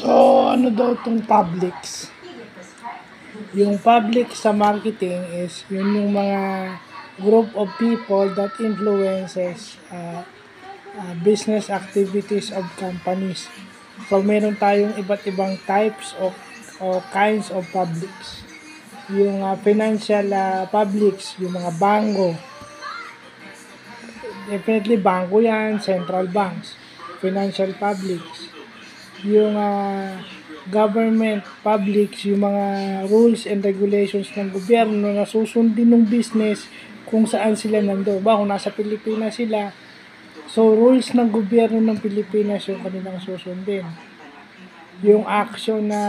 So, ano daw itong publics? Yung public sa marketing is yun yung mga group of people that influences business activities of companies. So, meron tayong iba't ibang types of o kinds of publics. Yung financial publics, yung mga bangko. Definitely bangko yan, central banks. Financial publics. Yung government publics, yung mga rules and regulations ng gobyerno na susundin ng business kung saan sila nandoon. Ba, kung nasa Pilipinas sila, so rules ng gobyerno ng Pilipinas yung kanilang susundin. Yung action na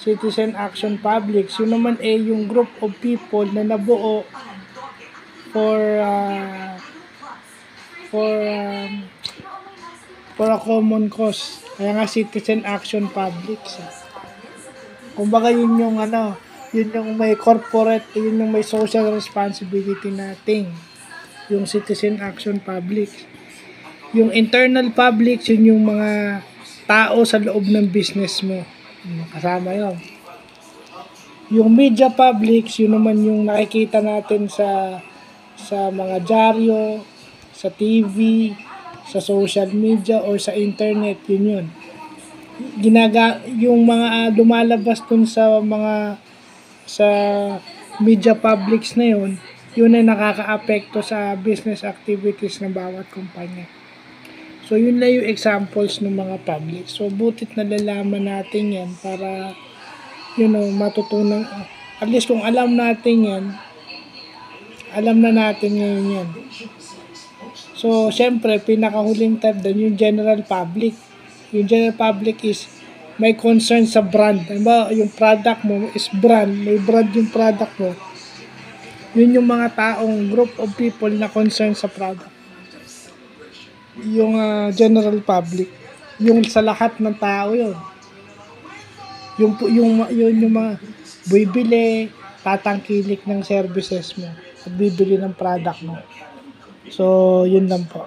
citizen action publics, yun naman yung group of people na nabuo for a common cause. Kaya nga citizen action publics. Kumbaga yun yung yun yung may corporate, yun yung may social responsibility nating. Yung citizen action publics. Yung internal publics, yun yung mga tao sa loob ng business mo. Kasama yun. Yung media publics, yun naman yung nakikita natin sa mga dyaryo, sa TV, sa social media or sa internet, yun. Yung mga lumalabas dun sa media publics na yun ay nakaka-apekto sa business activities ng bawat kumpanya. So, yun na yung examples ng mga public. So, butit nalalaman natin yan para, matutunan. At least kung alam natin yan, alam na natin ngayon yan. So, syempre, pinakahuling tab doon yung general public. Yung general public is may concern sa brand. Diba, yung product mo is brand. May brand yung product mo. Yun yung mga taong group of people na concern sa product. Yung general public. Yung sa lahat ng tao yun. Yung mga bibili, tatangkilik ng services mo at bibili ng product mo. So, yun lang po.